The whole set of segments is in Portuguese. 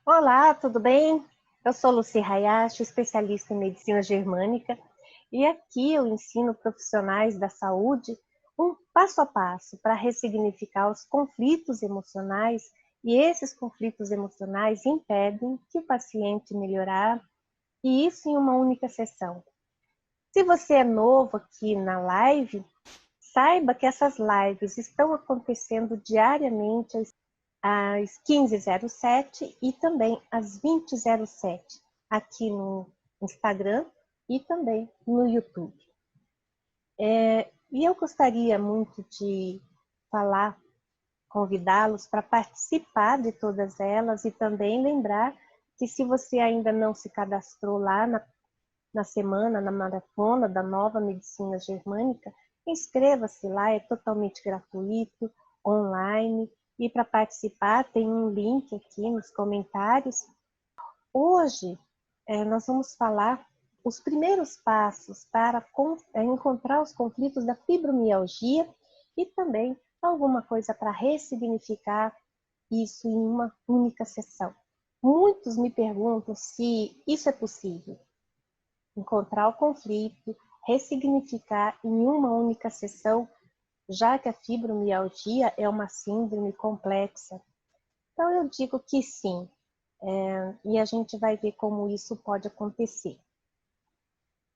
Olá, tudo bem? Eu sou Lucy Hayashi, especialista em medicina germânica, e aqui eu ensino profissionais da saúde um passo a passo para ressignificar os conflitos emocionais, e esses conflitos emocionais impedem que o paciente melhorar, e isso em uma única sessão. Se você é novo aqui na live, saiba que essas lives estão acontecendo diariamente às 15h07 e também às 20h07, aqui no Instagram e também no YouTube. E eu gostaria muito de falar, convidá-los para participar de todas elas e também lembrar que se você ainda não se cadastrou lá na semana, na maratona da nova medicina germânica, inscreva-se lá, é totalmente gratuito, online, e para participar tem um link aqui nos comentários. Hoje nós vamos falar os primeiros passos para encontrar os conflitos da fibromialgia e também alguma coisa para ressignificar isso em uma única sessão. Muitos me perguntam se isso é possível. Encontrar o conflito, ressignificar em uma única sessão, já que a fibromialgia é uma síndrome complexa. Então eu digo que sim, e a gente vai ver como isso pode acontecer.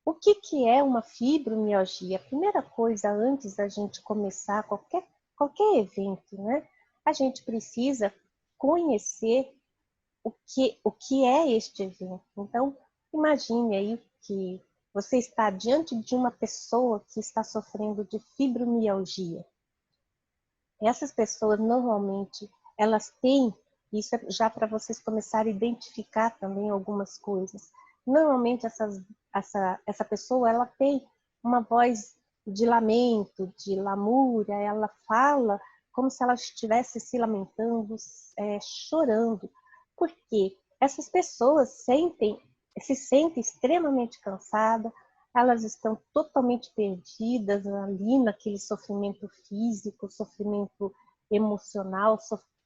O que é uma fibromialgia? A primeira coisa, antes da gente começar qualquer evento, né? A gente precisa conhecer o que é este evento. Então, imagine aí que você está diante de uma pessoa que está sofrendo de fibromialgia. Essas pessoas, normalmente, elas têm, isso é já para vocês começarem a identificar também algumas coisas. Normalmente, essa pessoa, ela tem uma voz de lamento, de lamúria, ela fala como se ela estivesse se lamentando, chorando. Porque essas pessoas se sentem extremamente cansadas, elas estão totalmente perdidas ali naquele sofrimento físico, sofrimento emocional,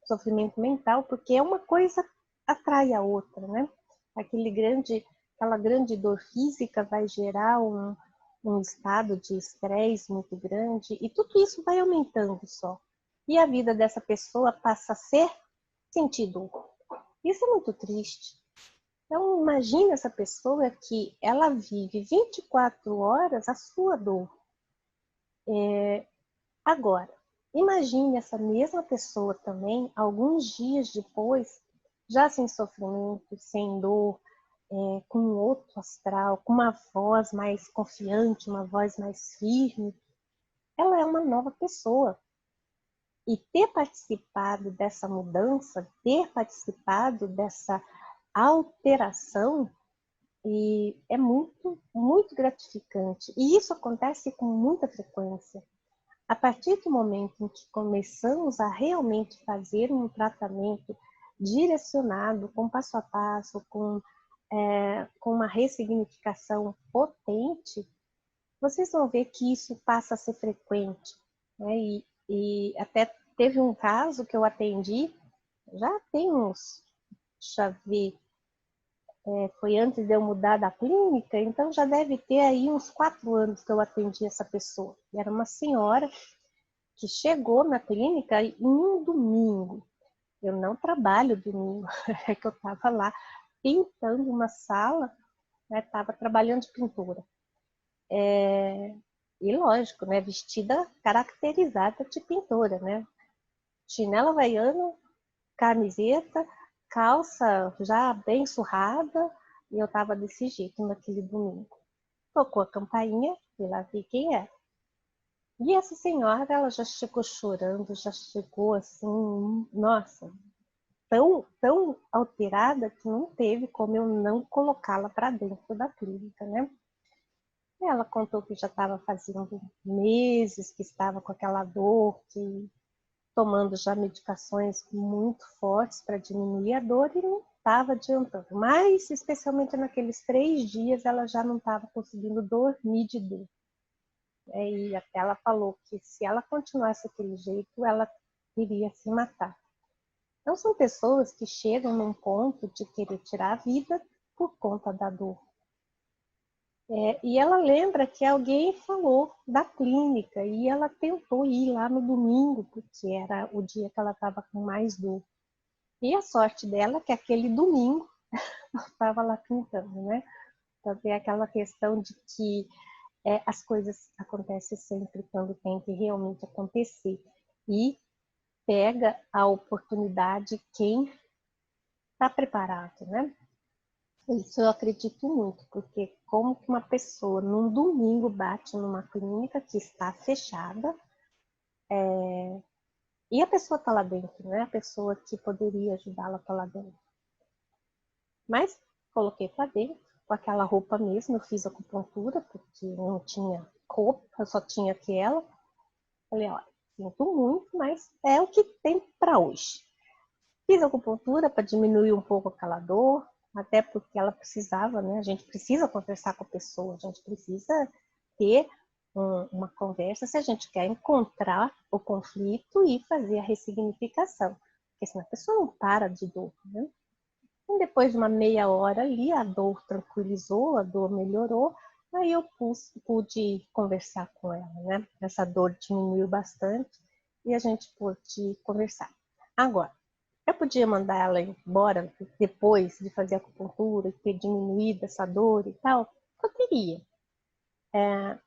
sofrimento mental, porque é uma coisa atrai a outra, né? Aquela grande dor física vai gerar um estado de estresse muito grande e tudo isso vai aumentando só. E a vida dessa pessoa passa a ser sentir dor. Isso é muito triste. Então, imagine essa pessoa que ela vive 24 horas a sua dor. Agora, imagine essa mesma pessoa também, alguns dias depois, já sem sofrimento, sem dor, com outro astral, com uma voz mais confiante, uma voz mais firme. Ela é uma nova pessoa. E ter participado dessa mudança, ter participado dessa alteração, e é muito, muito gratificante. E isso acontece com muita frequência. A partir do momento em que começamos a realmente fazer um tratamento direcionado, com passo a passo, com uma ressignificação potente, vocês vão ver que isso passa a ser frequente. Né? E até teve um caso que eu atendi, já tem uns, deixa eu ver, foi antes de eu mudar da clínica, então já deve ter aí uns 4 anos que eu atendi essa pessoa. E era uma senhora que chegou na clínica em um domingo. Eu não trabalho domingo, é que eu estava lá pintando uma sala, estava trabalhando de pintura. E lógico, né, vestida caracterizada de pintora, né? Chinelo havaiano, camiseta, calça já bem surrada, e eu estava desse jeito naquele domingo. Tocou a campainha e lá vi quem é. E essa senhora, ela já chegou chorando, já chegou assim, nossa, tão alterada que não teve como eu não colocá-la para dentro da clínica, né? E ela contou que já estava fazendo meses que estava com aquela dor, que tomando já medicações muito fortes para diminuir a dor e não estava adiantando. Mas, especialmente naqueles 3 dias, ela já não estava conseguindo dormir de dor. E até ela falou que se ela continuasse daquele jeito, ela iria se matar. Então, são pessoas que chegam num ponto de querer tirar a vida por conta da dor. E ela lembra que alguém falou da clínica e ela tentou ir lá no domingo, porque era o dia que ela estava com mais dor. E a sorte dela é que aquele domingo ela estava lá pintando, né? Então tem aquela questão de que as coisas acontecem sempre quando tem que realmente acontecer. E pega a oportunidade quem está preparado, né? Isso eu acredito muito, porque como que uma pessoa num domingo bate numa clínica que está fechada e a pessoa está lá dentro, né? A pessoa que poderia ajudá-la está lá dentro. Mas coloquei para dentro, com aquela roupa mesmo, eu fiz acupuntura, porque não tinha roupa, só tinha aquela. Falei, olha, sinto muito, mas é o que tem para hoje. Fiz acupuntura para diminuir um pouco aquela dor, até porque ela precisava, né? A gente precisa conversar com a pessoa, a gente precisa ter uma conversa se a gente quer encontrar o conflito e fazer a ressignificação. Porque senão a pessoa não para de dor, né? E depois de uma meia hora ali, a dor tranquilizou, a dor melhorou, aí eu pude conversar com ela, né? Essa dor diminuiu bastante e a gente pôde conversar. Agora, eu podia mandar ela embora depois de fazer a acupuntura e ter diminuído essa dor e tal? Poderia.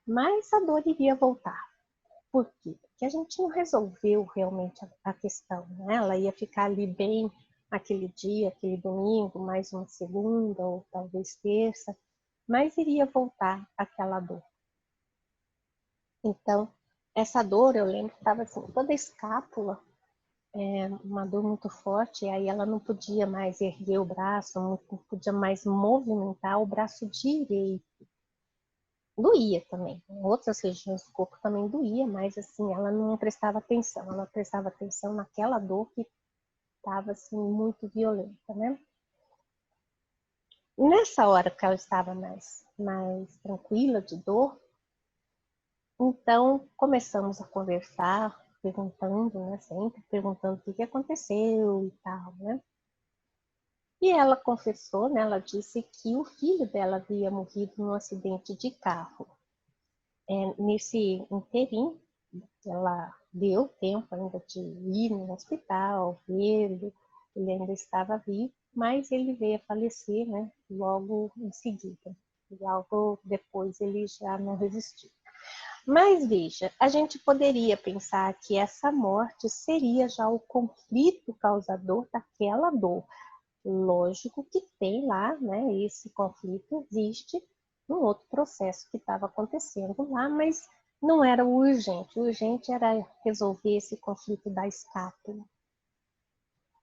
Mas a dor iria voltar. Por quê? Porque a gente não resolveu realmente a questão, né? Ela ia ficar ali bem aquele dia, aquele domingo, mais uma segunda ou talvez terça, mas iria voltar aquela dor. Então, essa dor, eu lembro que estava assim, toda a escápula, uma dor muito forte, e aí ela não podia mais erguer o braço, não podia mais movimentar o braço direito. Doía também, em outras regiões do corpo também doía, mas assim, ela não prestava atenção, ela prestava atenção naquela dor que estava assim, muito violenta, né? Nessa hora que ela estava mais tranquila de dor, então começamos a conversar, perguntando, né, sempre perguntando o que aconteceu e tal, né? E ela confessou, né, ela disse que o filho dela havia morrido num acidente de carro. Nesse interim, ela deu tempo ainda de ir no hospital, vê-lo, ele ainda estava vivo, mas ele veio a falecer, né, logo em seguida. Logo depois ele já não resistiu. Mas veja, a gente poderia pensar que essa morte seria já o conflito causador daquela dor. Lógico que tem lá, né, esse conflito existe num outro processo que estava acontecendo lá, mas não era o urgente. O urgente era resolver esse conflito da escápula.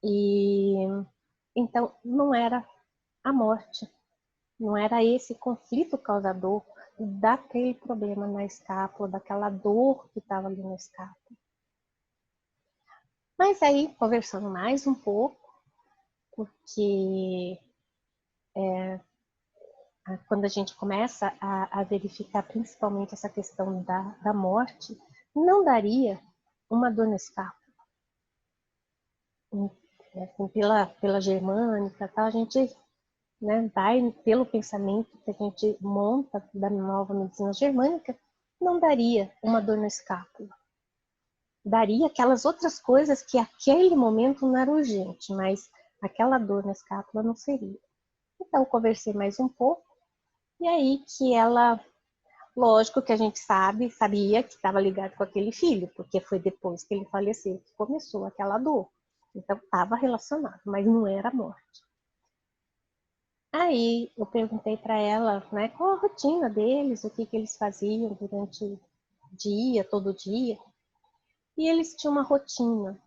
E então não era a morte, não era esse conflito causador daquele problema na escápula, daquela dor que estava ali na escápula. Mas aí, conversando mais um pouco, porque quando a gente começa a verificar principalmente essa questão da morte, não daria uma dor na escápula. Assim, pela germânica, tá? A gente, né, vai pelo pensamento que a gente monta da nova medicina germânica, não daria uma dor na escápula. Daria aquelas outras coisas que aquele momento não era urgente, mas aquela dor na escápula não seria. Então, eu conversei mais um pouco, e aí que ela, lógico que a gente sabia que estava ligado com aquele filho, porque foi depois que ele faleceu que começou aquela dor. Então, estava relacionado, mas não era a morte. Aí, eu perguntei para ela, né, qual a rotina deles, o que eles faziam durante o dia, todo dia. E eles tinham uma rotina,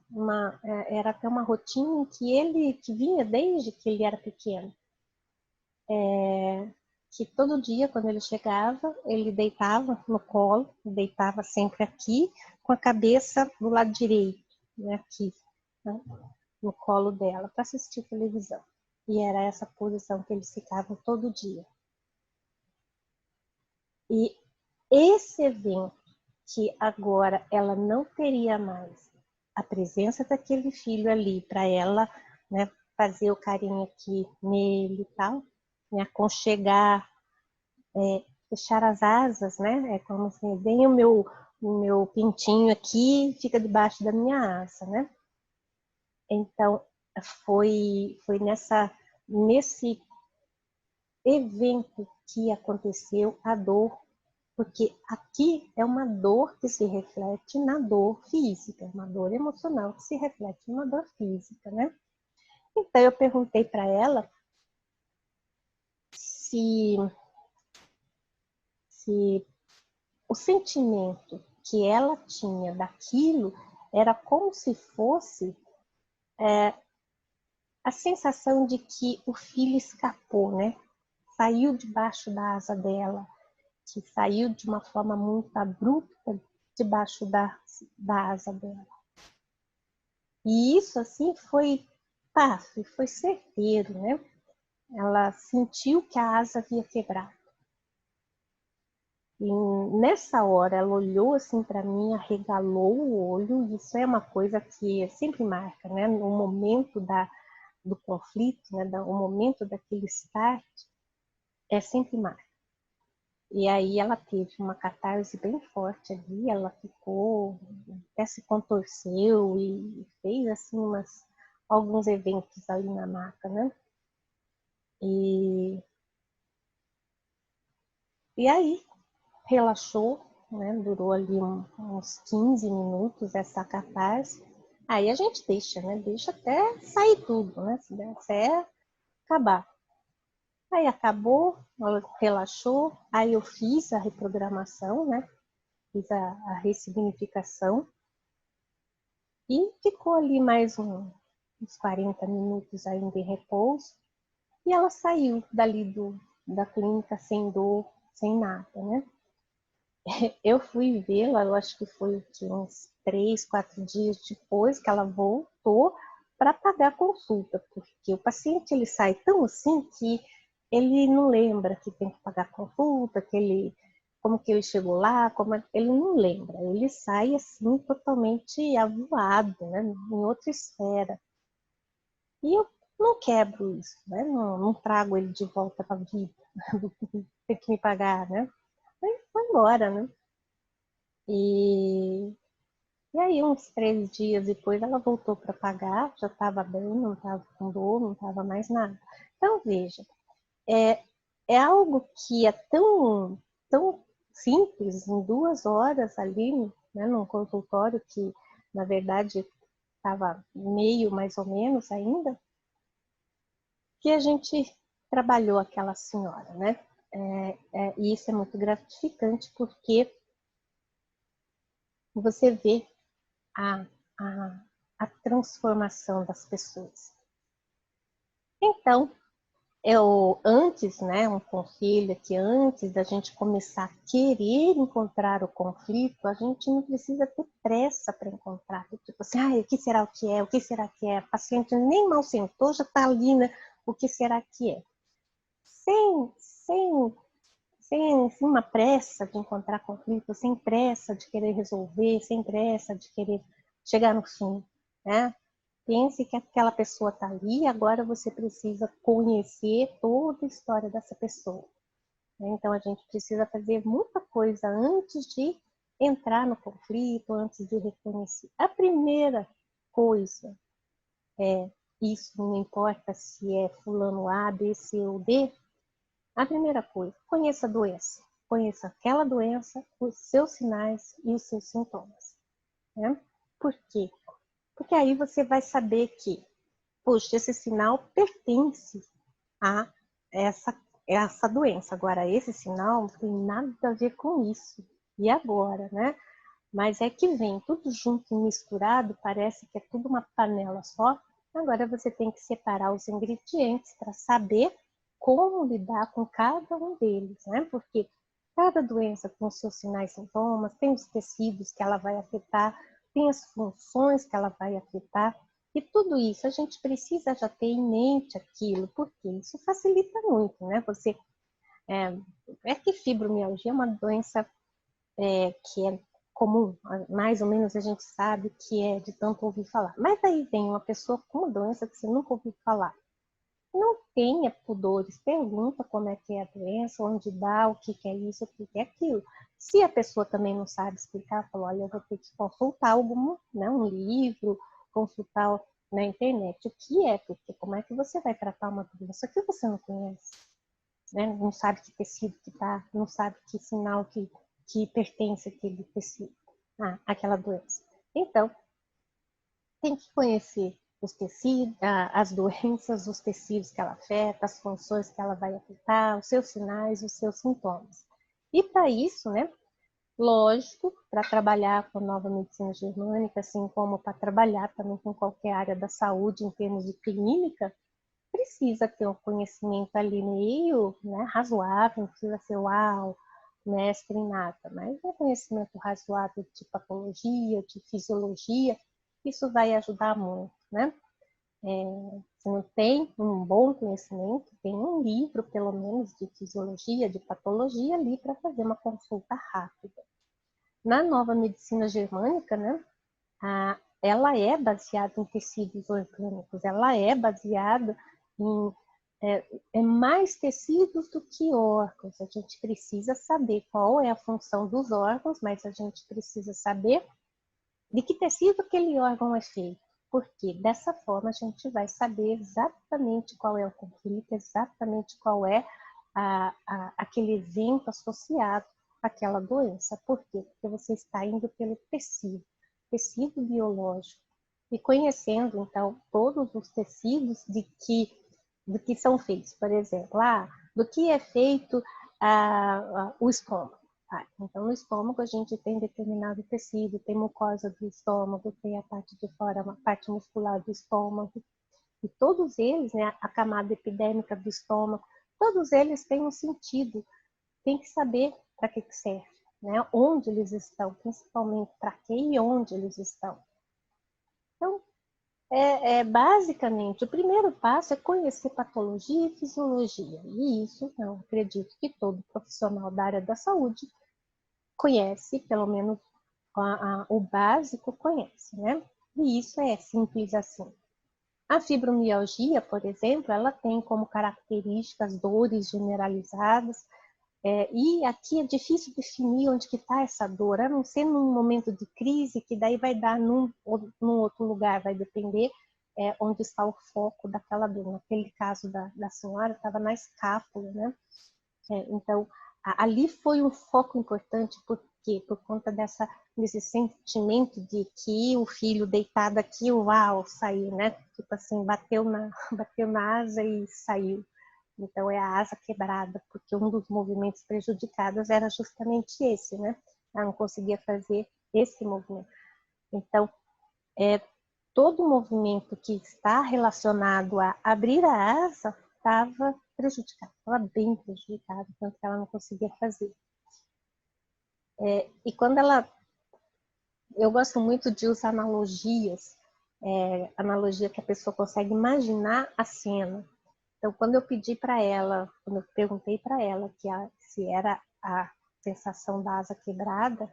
era até uma rotina que vinha desde que ele era pequeno. Que todo dia, quando ele chegava, ele deitava no colo, deitava sempre aqui, com a cabeça do lado direito, né, aqui, né, no colo dela, para assistir televisão. E era essa posição que eles ficavam todo dia. E esse evento, que agora ela não teria mais a presença daquele filho ali para ela, né, fazer o carinho aqui nele e tal, me aconchegar, fechar as asas, né? É como se vem o meu pintinho aqui e fica debaixo da minha asa, né? Então, foi nesse evento que aconteceu a dor, porque aqui é uma dor que se reflete na dor física, uma dor emocional que se reflete numa dor física, né? Então, eu perguntei para ela se o sentimento que ela tinha daquilo era como se fosse a sensação de que o filho escapou, né? Saiu debaixo da asa dela, que saiu de uma forma muito abrupta debaixo da asa dela. E isso, assim, foi foi certeiro, né? Ela sentiu que a asa havia quebrado. E nessa hora ela olhou assim para mim, arregalou o olho, e isso é uma coisa que sempre marca, né? No momento do conflito, né? O momento daquele start, é sempre marca. E aí ela teve uma catarse bem forte ali, ela ficou, até se contorceu e fez assim alguns eventos ali na maca, né? E aí relaxou, né? Durou ali uns 15 minutos essa catarse. Aí a gente deixa, né? Deixa até sair tudo, né? Até acabar. Aí acabou, ela relaxou, aí eu fiz a reprogramação, né? Fiz a ressignificação e ficou ali mais uns 40 minutos ainda em repouso. E ela saiu dali da clínica sem dor, sem nada, né? Eu fui vê-la, eu acho que foi uns 3, 4 dias depois que ela voltou para pagar a consulta, porque o paciente ele sai tão assim que ele não lembra que tem que pagar a consulta, como que ele chegou lá, ele não lembra, ele sai assim totalmente avoado, né, em outra esfera. E eu não quebro isso, né, não trago ele de volta para a vida, tem que me pagar, né? Aí foi embora, né? E, e aí, uns 3 dias depois, ela voltou para pagar, já estava bem, não estava com dor, não estava mais nada. Então, veja, é algo que é tão simples, em 2 horas ali, né, num consultório que, na verdade, estava meio mais ou menos ainda, que a gente trabalhou aquela senhora, né? E isso é muito gratificante porque você vê a, a, a transformação das pessoas. Então, antes, né, um conselho aqui, antes da gente começar a querer encontrar o conflito, a gente não precisa ter pressa para encontrar. Tipo assim, o que será o que é? O que será que é? A paciente nem mal sentou, já está ali, né? O que será que é? Sem uma pressa de encontrar conflito, sem pressa de querer resolver, sem pressa de querer chegar no fim, né? Pense que aquela pessoa está ali, agora você precisa conhecer toda a história dessa pessoa. Então a gente precisa fazer muita coisa antes de entrar no conflito, antes de reconhecer. A primeira coisa isso não importa se é fulano A, B, C ou D, a primeira coisa, conheça a doença. Conheça aquela doença, os seus sinais e os seus sintomas. Né? Por quê? Porque aí você vai saber que, poxa, esse sinal pertence a essa doença. Agora, esse sinal não tem nada a ver com isso. E agora, né? Mas é que vem tudo junto e misturado, parece que é tudo uma panela só. Agora você tem que separar os ingredientes para saber como lidar com cada um deles, né? Porque cada doença com seus sinais e sintomas, tem os tecidos que ela vai afetar, tem as funções que ela vai afetar, e tudo isso a gente precisa já ter em mente aquilo, porque isso facilita muito, né? É que fibromialgia é uma doença que é comum, mais ou menos a gente sabe que é de tanto ouvir falar. Mas aí vem uma pessoa com uma doença que você nunca ouviu falar. Não tenha pudores, pergunta como é que é a doença, onde dá, o que é isso, o que é aquilo. Se a pessoa também não sabe explicar, fala, olha, eu vou ter que consultar algum, né, um livro, consultar na internet o que é, porque como é que você vai tratar uma doença que você não conhece? Né? Não sabe que tecido que tá, não sabe que sinal que pertence àquele tecido, àquela doença. Então, tem que conhecer os tecidos, as doenças, os tecidos que ela afeta, as funções que ela vai afetar, os seus sinais, os seus sintomas. E para isso, né, lógico, para trabalhar com a nova medicina germânica, assim como para trabalhar também com qualquer área da saúde em termos de clínica, precisa ter um conhecimento ali meio, né, razoável, não precisa ser uau, mestre em nada, mas um conhecimento razoável de patologia, de fisiologia, isso vai ajudar muito, né? Se não tem um bom conhecimento, tem um livro, pelo menos, de fisiologia, de patologia ali para fazer uma consulta rápida. Na nova medicina germânica, né, ela é baseada em tecidos orgânicos, ela é baseada em mais tecidos do que órgãos. A gente precisa saber qual é a função dos órgãos, mas a gente precisa saber de que tecido aquele órgão é feito. Porque dessa forma a gente vai saber exatamente qual é o conflito, exatamente qual é aquele evento associado àquela doença. Por quê? Porque você está indo pelo tecido biológico. E conhecendo, então, todos os tecidos do que são feitos. Por exemplo, do que é feito o estômago. Então, no estômago a gente tem determinado tecido, tem mucosa do estômago, tem a parte de fora, a parte muscular do estômago, e todos eles, né, a camada epidérmica do estômago, todos eles têm um sentido, tem que saber para que serve, né, onde eles estão, principalmente para que e onde eles estão. Então, basicamente, o primeiro passo é conhecer patologia e fisiologia, e isso eu acredito que todo profissional da área da saúde conhece, pelo menos o básico conhece, né? E isso é simples assim. A fibromialgia, por exemplo, ela tem como características dores generalizadas, e aqui é difícil definir onde que está essa dor, a não ser num momento de crise, que daí vai dar num outro lugar, vai depender onde está o foco daquela dor. Naquele caso da senhora, estava na escápula, né? Então, ali foi um foco importante, por quê? Por conta desse sentimento de que o filho deitado aqui, uau, saiu, né? Tipo assim, bateu na asa e saiu. Então, é a asa quebrada, porque um dos movimentos prejudicados era justamente esse, né? Ela não conseguia fazer esse movimento. Então, todo movimento que está relacionado a abrir a asa estava prejudicado, estava bem prejudicado, tanto que ela não conseguia fazer. E quando eu gosto muito de usar analogias, analogia que a pessoa consegue imaginar a cena. Então, quando eu pedi para ela, quando eu perguntei para ela se era a sensação da asa quebrada,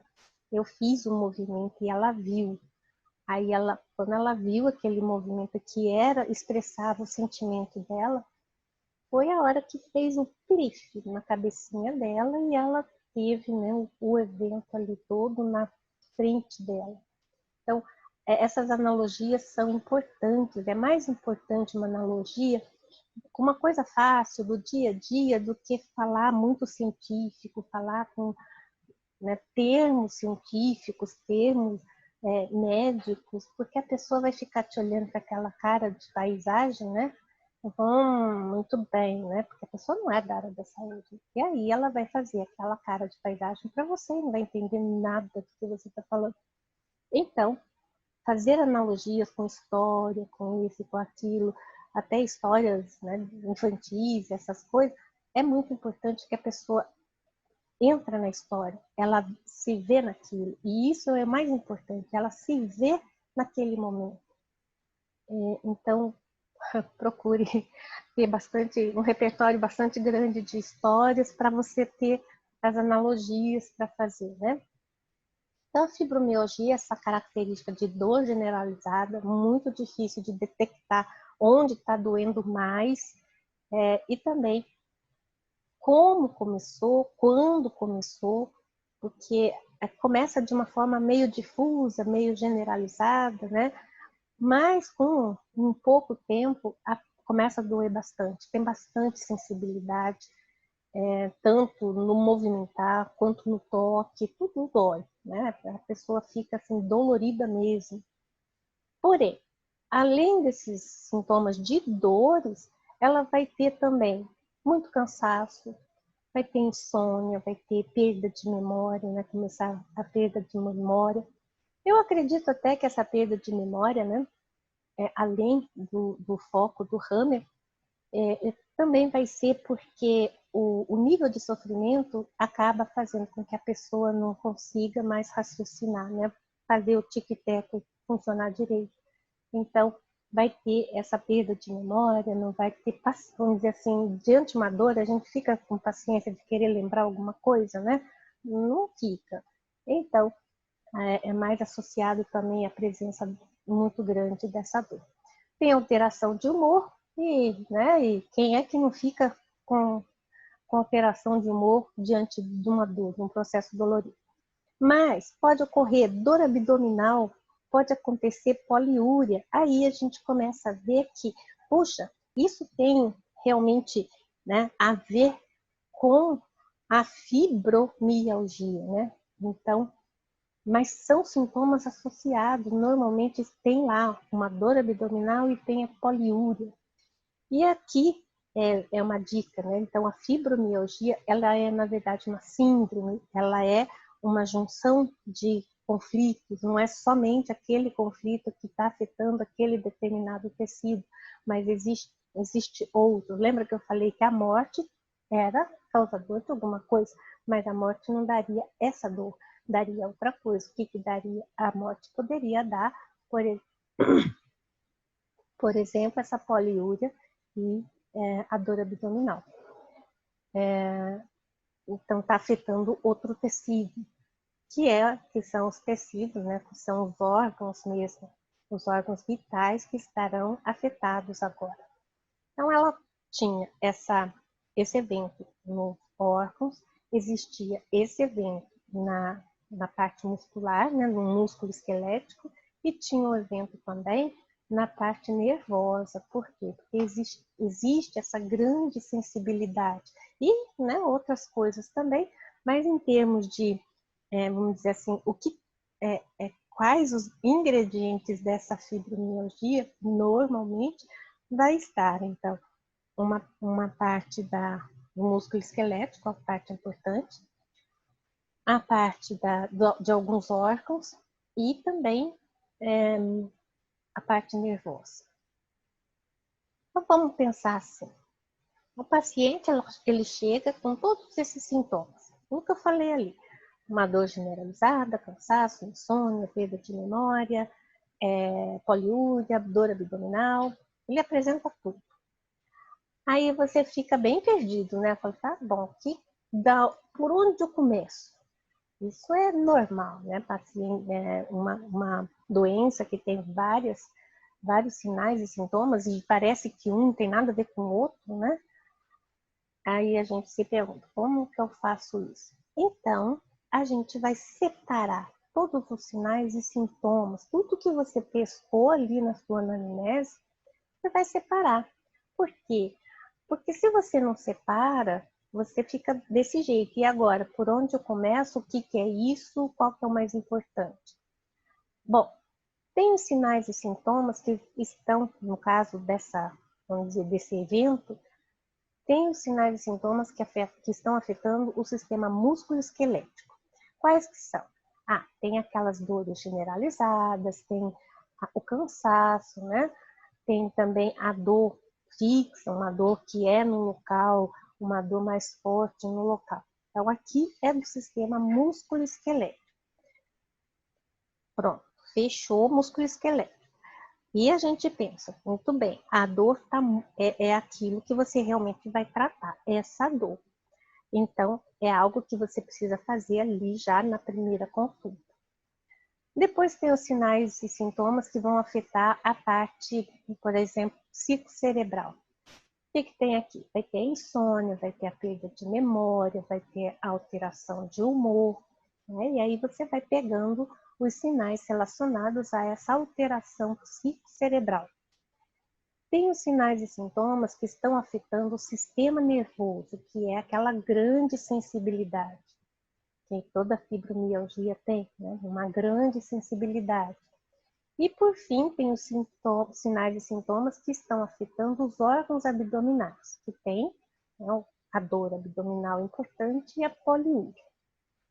eu fiz o movimento e ela viu. Aí quando ela viu aquele movimento que expressava o sentimento dela, foi a hora que fez o clique na cabecinha dela e ela teve, né, o evento ali todo na frente dela. Então, essas analogias são importantes. É mais importante uma analogia com uma coisa fácil do dia a dia do que falar muito científico, falar com, né, termos científicos, termos médicos, porque a pessoa vai ficar te olhando com aquela cara de paisagem, né? Muito bem, né? Porque a pessoa não é da área da saúde. E aí ela vai fazer aquela cara de paisagem para você e não vai entender nada do que você está falando. Então, fazer analogias com história, com isso e com aquilo, até histórias, né, infantis, essas coisas, é muito importante que a pessoa entra na história, ela se vê naquilo. E isso é o mais importante, ela se vê naquele momento. Então, procure ter um repertório bastante grande de histórias para você ter as analogias para fazer, né? Então, a fibromialgia, essa característica de dor generalizada, muito difícil de detectar onde está doendo mais, e também como começou, quando começou, porque começa de uma forma meio difusa, meio generalizada, né? Mas com um pouco tempo começa a doer bastante, tem bastante sensibilidade, tanto no movimentar quanto no toque, tudo dói, né? A pessoa fica assim dolorida mesmo. Porém, além desses sintomas de dores, ela vai ter também muito cansaço, vai ter insônia, vai ter perda de memória, né? Começar a perda de memória. Eu acredito até que essa perda de memória, né? Além do foco do Hammer, também vai ser porque o nível de sofrimento acaba fazendo com que a pessoa não consiga mais raciocinar, né? Fazer o tic-tac funcionar direito. Então, vai ter essa perda de memória, não vai ter, vamos dizer assim, diante de uma dor, a gente fica com paciência de querer lembrar alguma coisa, né? Não fica. Então, é mais associado também à presença muito grande dessa dor. Tem alteração de humor, e quem é que não fica com alteração de humor diante de uma dor, de um processo dolorido? Mas pode ocorrer dor abdominal, pode acontecer poliúria. Aí a gente começa a ver que, puxa, isso tem realmente, né, a ver com a fibromialgia, né? Então, mas são sintomas associados. Normalmente tem lá uma dor abdominal e tem a poliúria. E aqui é uma dica, né? Então, a fibromialgia, ela é, na verdade, uma síndrome, ela é uma junção de conflitos, não é somente aquele conflito que está afetando aquele determinado tecido, mas existe outro. Lembra que eu falei que a morte era causador de alguma coisa, mas a morte não daria essa dor, daria outra coisa. O que daria? A morte poderia dar, por exemplo, essa poliúria e a dor abdominal. Então, está afetando outro tecido, que são os tecidos, né, que são os órgãos mesmo, os órgãos vitais que estarão afetados agora. Então, ela tinha esse evento nos órgãos, existia esse evento na parte muscular, né, no músculo esquelético, e tinha um evento também na parte nervosa. Por quê? Porque existe essa grande sensibilidade. E, né, outras coisas também, mas em termos de, vamos dizer assim, quais os ingredientes dessa fibromialgia, normalmente vai estar, então, uma parte do músculo esquelético, a parte importante, a parte de alguns órgãos e também a parte nervosa. Então, vamos pensar assim. O paciente, ele chega com todos esses sintomas. O que eu falei ali. Uma dor generalizada, cansaço, insônia, perda de memória, poliúria, dor abdominal. Ele apresenta tudo. Aí você fica bem perdido, né? Fala, tá bom, por onde eu começo? Isso é normal, né? Paciente, uma doença que tem vários sinais e sintomas e parece que um não tem nada a ver com o outro, né? Aí a gente se pergunta, como que eu faço isso? Então, a gente vai separar todos os sinais e sintomas, tudo que você pescou ali na sua anamnese, você vai separar. Por quê? Porque se você não separa, você fica desse jeito. E agora, por onde eu começo? O que é isso? Qual que é o mais importante? Bom, tem os sinais e sintomas que estão, no caso vamos dizer, desse evento, tem os sinais e sintomas que estão afetando o sistema músculo-esquelético. Quais que são? Tem aquelas dores generalizadas, tem o cansaço, né? Tem também a dor fixa, uma dor que é no local, uma dor mais forte no local. Então, aqui é do sistema músculo-esquelético. Pronto, fechou o músculo-esquelético. E a gente pensa, muito bem, a dor é aquilo que você realmente vai tratar, essa dor. Então, é algo que você precisa fazer ali já na primeira consulta. Depois tem os sinais e sintomas que vão afetar a parte, por exemplo, psicocerebral. O que tem aqui? Vai ter insônia, vai ter a perda de memória, vai ter a alteração de humor, né? E aí você vai pegando os sinais relacionados a essa alteração psicocerebral. Tem os sinais e sintomas que estão afetando o sistema nervoso, que é aquela grande sensibilidade, que toda fibromialgia tem, né? Uma grande sensibilidade. E, por fim, tem os sinais e sintomas que estão afetando os órgãos abdominais, que tem, né, a dor abdominal importante e a poliúria.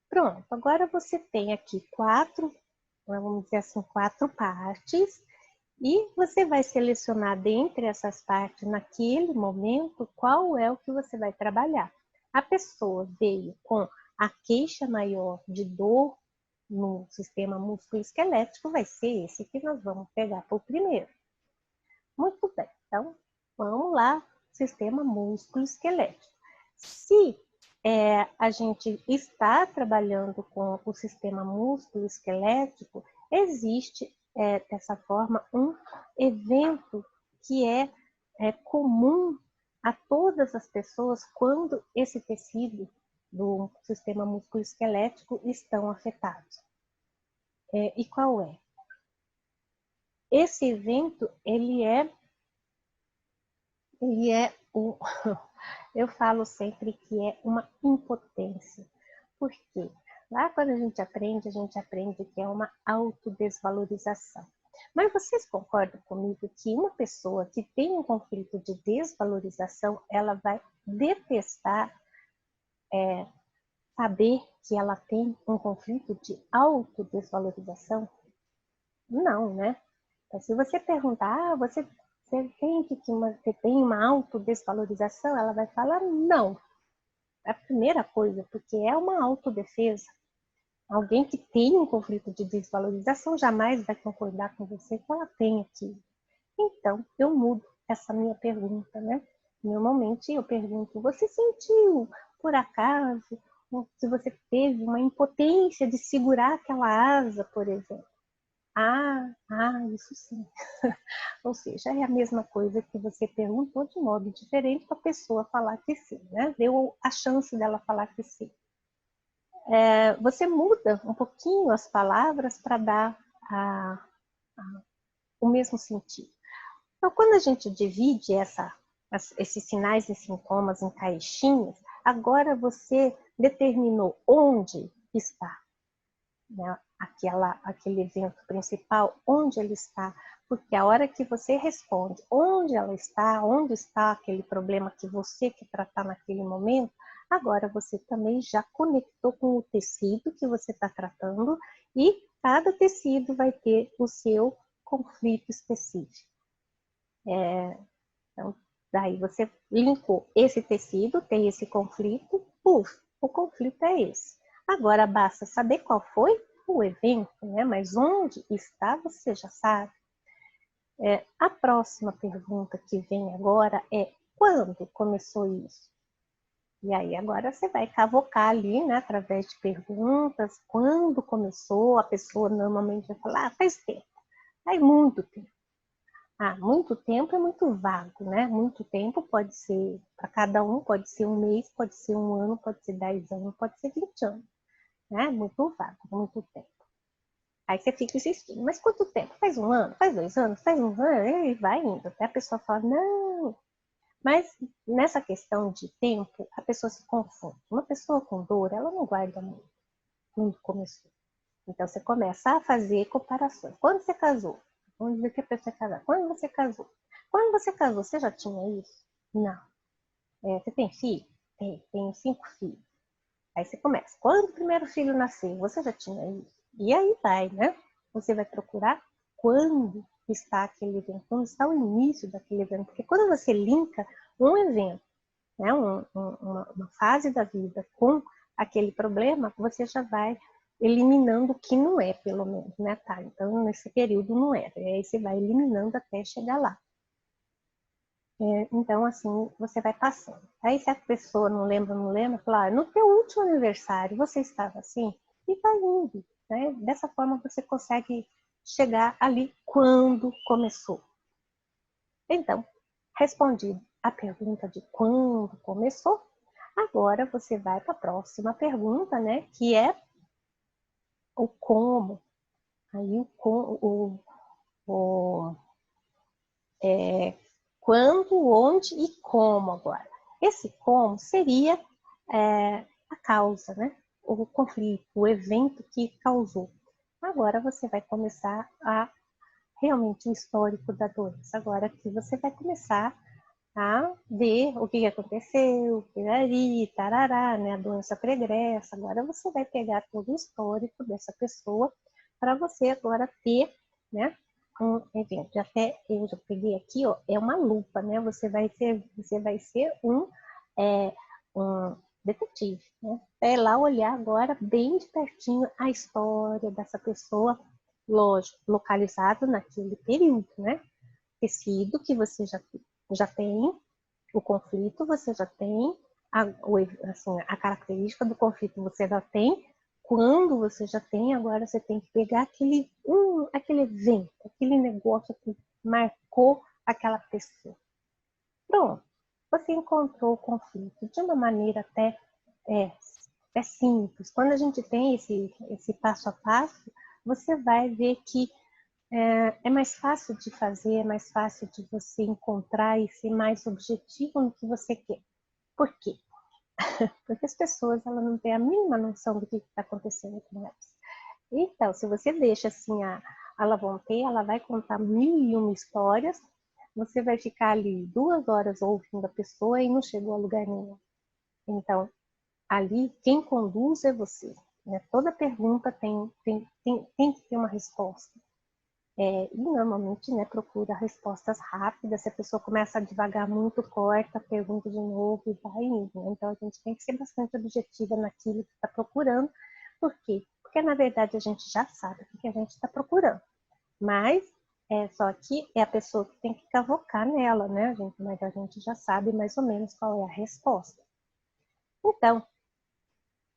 Pronto, agora você tem aqui vamos dizer assim, 4 partes, e você vai selecionar dentre essas partes, naquele momento, qual é o que você vai trabalhar. A pessoa veio com a queixa maior de dor no sistema músculo-esquelético, vai ser esse que nós vamos pegar por primeiro. Muito bem, então vamos lá, sistema músculo-esquelético. Se a gente está trabalhando com o sistema músculo-esquelético, existe dessa forma um evento que é comum a todas as pessoas quando esse tecido do sistema músculo-esquelético estão afetados. E qual é? Esse evento, ele é eu falo sempre que é uma impotência. Por quê? Lá quando a gente aprende que é uma autodesvalorização. Mas vocês concordam comigo que uma pessoa que tem um conflito de desvalorização, ela vai detestar saber que ela tem um conflito de autodesvalorização? Não, né? Então, se você perguntar, você tem uma autodesvalorização, ela vai falar não. É a primeira coisa, porque é uma autodefesa. Alguém que tem um conflito de desvalorização jamais vai concordar com você que ela tem aquilo. Então, eu mudo essa minha pergunta, né? Normalmente eu pergunto, você sentiu, por acaso, se você teve uma impotência de segurar aquela asa, por exemplo? Isso sim. Ou seja, é a mesma coisa que você perguntou de modo diferente para a pessoa falar que sim, né? Deu a chance dela falar que sim. Você muda um pouquinho as palavras para dar o mesmo sentido. Então, quando a gente divide esses sinais e sintomas em caixinhas, agora você determinou onde está, né, aquele evento principal, onde ele está, porque a hora que você responde onde ela está, onde está aquele problema que você quer tratar naquele momento, agora você também já conectou com o tecido que você está tratando e cada tecido vai ter o seu conflito específico. Então, daí você linkou esse tecido, tem esse conflito, o conflito é esse. Agora basta saber qual foi o evento, né? Mas onde está, você já sabe. A próxima pergunta que vem agora é quando começou isso? E aí agora você vai cavocar ali, né, através de perguntas, quando começou, a pessoa normalmente vai falar, faz tempo, faz muito tempo. Muito tempo é muito vago, né? Muito tempo pode ser, para cada um, pode ser um mês, pode ser um ano, pode ser 10 anos, pode ser 20 anos. Né? Muito vago, muito tempo. Aí você fica insistindo, mas quanto tempo? Faz um ano? Faz 2 anos? Faz um ano? E vai indo. Até a pessoa fala, não. Mas nessa questão de tempo, a pessoa se confunde. Uma pessoa com dor, ela não guarda muito. Quando começou. Então você começa a fazer comparações. Quando você casou? Vamos dizer que a pessoa é casada. Quando você casou? Quando você casou, você já tinha isso? Não. Você tem filho? Tenho 5 filhos. Aí você começa. Quando o primeiro filho nasceu, você já tinha isso? E aí vai, né? Você vai procurar quando está aquele evento, quando está o início daquele evento. Porque quando você linka um evento, né, uma fase da vida com aquele problema, você já vai eliminando o que não é, pelo menos, né? Tá, então nesse período não era. E aí você vai eliminando até chegar lá. Então, assim, você vai passando. Aí se a pessoa não lembra, fala, no teu último aniversário você estava assim? E vai indo. né? Dessa forma você consegue chegar ali quando começou. Então, respondi a pergunta de quando começou, agora você vai para a próxima pergunta, né? Que é o como. Aí quando, onde e como agora. Esse como seria a causa, né? O conflito, o evento que causou. Agora você vai começar a realmente o histórico da doença. Agora que você vai começar a ver o que aconteceu, pirari, tarará, né? A doença pregressa. Agora você vai pegar todo o histórico dessa pessoa para você agora ter, né? Um evento. Até eu já peguei aqui, ó, é uma lupa, né? Você vai ser um detetive, né? É lá olhar agora bem de pertinho a história dessa pessoa, lógico, localizado naquele período, né? Tecido que você já tem, o conflito você já tem, a característica do conflito você já tem, quando você já tem, agora você tem que pegar aquele evento, aquele negócio que marcou aquela pessoa. Pronto, você encontrou o conflito de uma maneira até simples. Quando a gente tem esse passo a passo, você vai ver que é mais fácil de fazer, é mais fácil de você encontrar e ser mais objetivo no que você quer. Por quê? Porque as pessoas elas não têm a mínima noção do que está acontecendo com elas. Então, se você deixa assim, ela vai contar 1001 histórias, você vai ficar ali 2 horas ouvindo a pessoa e não chegou a lugar nenhum. Então, ali, quem conduz é você. Né? Toda pergunta tem que ter uma resposta. E normalmente, né, procura respostas rápidas. Se a pessoa começa a devagar muito, corta, pergunta de novo e vai indo. Né? Então, a gente tem que ser bastante objetiva naquilo que está procurando. Por quê? Porque, na verdade, a gente já sabe o que a gente está procurando. Mas, só que é a pessoa que tem que cavocar nela, né, gente? Mas a gente já sabe mais ou menos qual é a resposta. Então,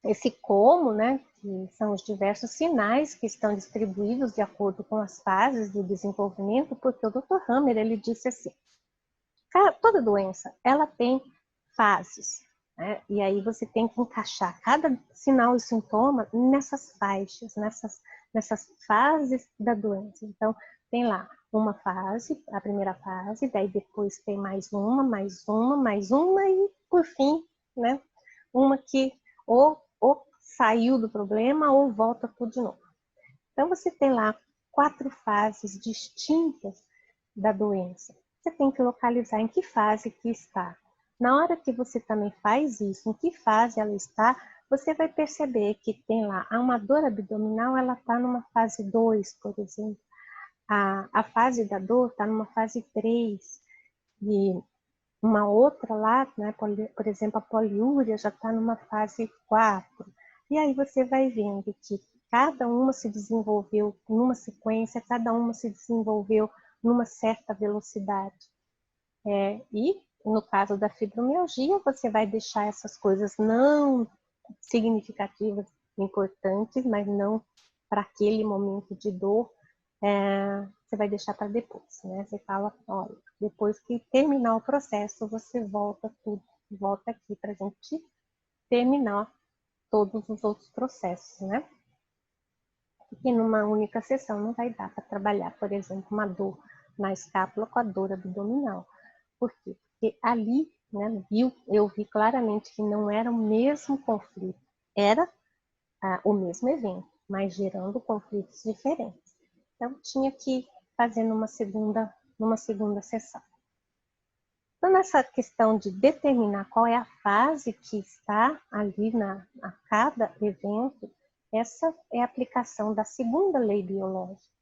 esse como, né, que são os diversos sinais que estão distribuídos de acordo com as fases do desenvolvimento, porque o Dr. Hammer, ele disse assim, toda doença, ela tem fases, né? E aí você tem que encaixar cada sinal e sintoma nessas faixas, nessas fases da doença. Então, tem lá uma fase, a primeira fase, daí depois tem mais uma e, por fim, né, uma que ou saiu do problema ou volta tudo de novo. Então, você tem lá 4 fases distintas da doença. Você tem que localizar em que fase que está. Na hora que você também faz isso, em que fase ela está, você vai perceber que tem lá uma dor abdominal, ela está numa fase 2, por exemplo. A fase da dor está numa fase 3. E uma outra lá, né, por exemplo, a poliúria já está numa fase 4. E aí você vai vendo que cada uma se desenvolveu numa sequência, cada uma se desenvolveu numa certa velocidade. E no caso da fibromialgia, você vai deixar essas coisas não significativas, importantes, mas não para aquele momento de dor, você vai deixar para depois, né? Você fala, olha, depois que terminar o processo, você volta aqui para a gente terminar todos os outros processos, né? Porque numa única sessão não vai dar para trabalhar, por exemplo, uma dor na escápula com a dor abdominal. Por quê? Porque ali, né, eu vi claramente que não era o mesmo conflito, era o mesmo evento, mas gerando conflitos diferentes. Então, tinha que fazer numa segunda sessão. Então, nessa questão de determinar qual é a fase que está ali a cada evento, essa é a aplicação da segunda lei biológica.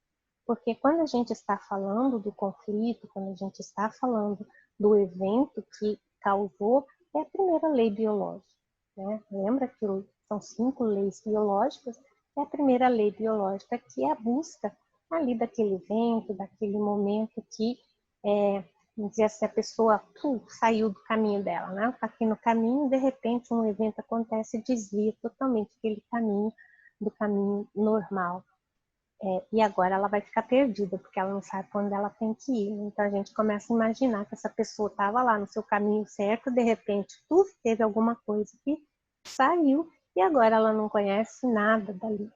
Porque quando a gente está falando do conflito, quando a gente está falando do evento que causou, é a primeira lei biológica. Né? Lembra que são 5 leis biológicas, é a primeira lei biológica que é a busca ali daquele evento, daquele momento que, dizer assim, a pessoa saiu do caminho dela, né? Está aqui no caminho, de repente um evento acontece e desvia totalmente aquele caminho do caminho normal. E agora ela vai ficar perdida, porque ela não sabe para onde ela tem que ir. Então a gente começa a imaginar que essa pessoa estava lá no seu caminho certo, de repente teve alguma coisa que saiu e agora ela não conhece nada dali.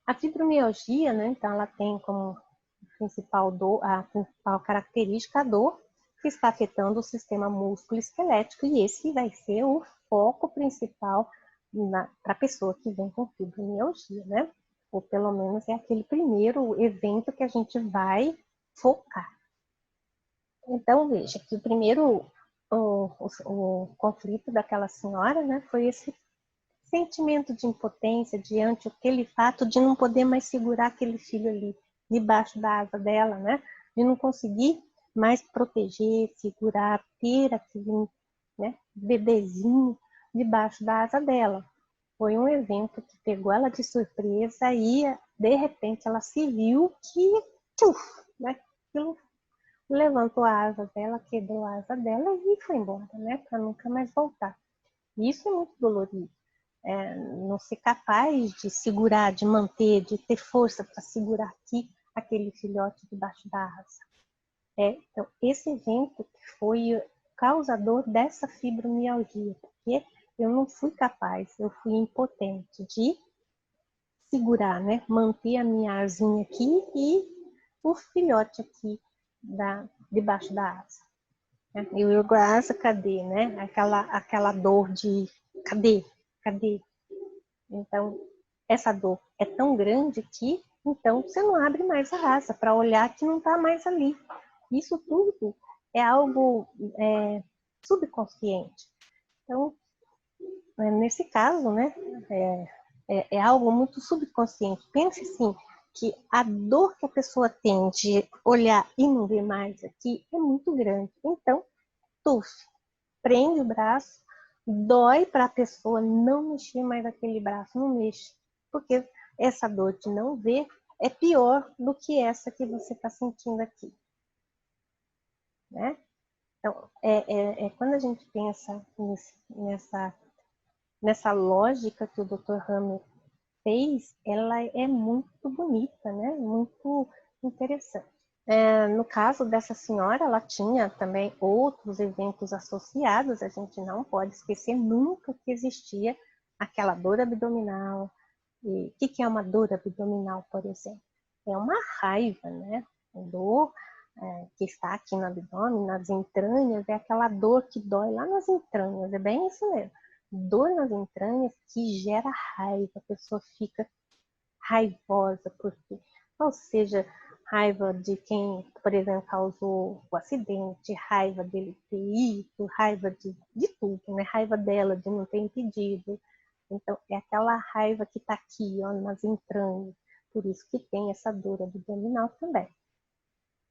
A fibromialgia, né, então ela tem como a principal característica a dor que está afetando o sistema músculo-esquelético, e esse vai ser o foco principal para a pessoa que vem com fibromialgia, né? Ou pelo menos é aquele primeiro evento que a gente vai focar. Então, veja que o primeiro o conflito daquela senhora, né, foi esse sentimento de impotência diante aquele fato de não poder mais segurar aquele filho ali debaixo da asa dela, né? De não conseguir mais proteger, segurar, ter aquele, né, bebezinho debaixo da asa dela. Foi um evento que pegou ela de surpresa e, de repente, ela se viu que, né, aquilo levantou a asa dela, quebrou a asa dela e foi embora, né, para nunca mais voltar. Isso é muito dolorido. Não ser capaz de segurar, de manter, de ter força para segurar aqui aquele filhote debaixo da asa. Então, esse evento que foi o causador dessa fibromialgia, porque eu não fui capaz, eu fui impotente de segurar, né? Manter a minha asinha aqui e o filhote aqui debaixo da asa. E o asa, cadê, né? Aquela dor de cadê? Então, essa dor é tão grande que, então, você não abre mais a asa para olhar que não está mais ali. Isso tudo é algo subconsciente. Então, nesse caso, né, é algo muito subconsciente. Pense assim, que a dor que a pessoa tem de olhar e não ver mais aqui é muito grande. Então, prende o braço, dói para a pessoa não mexer mais aquele braço, não mexe. Porque essa dor de não ver é pior do que essa que você está sentindo aqui. Né? Então, quando a gente pensa nessa lógica que o Dr. Hammer fez, ela é muito bonita, né? Muito interessante. No caso dessa senhora, ela tinha também outros eventos associados, a gente não pode esquecer nunca que existia aquela dor abdominal. E o que é uma dor abdominal, por exemplo? É uma raiva, né? Dor que está aqui no abdômen, nas entranhas, é aquela dor que dói lá nas entranhas, é bem isso mesmo. Dor nas entranhas que gera raiva, a pessoa fica raivosa, porque, ou seja, raiva de quem, por exemplo, causou o acidente, raiva dele ter ido, raiva de tudo, né? Raiva dela de não ter impedido. Então, é aquela raiva que está aqui, ó, nas entranhas. Por isso que tem essa dor abdominal também.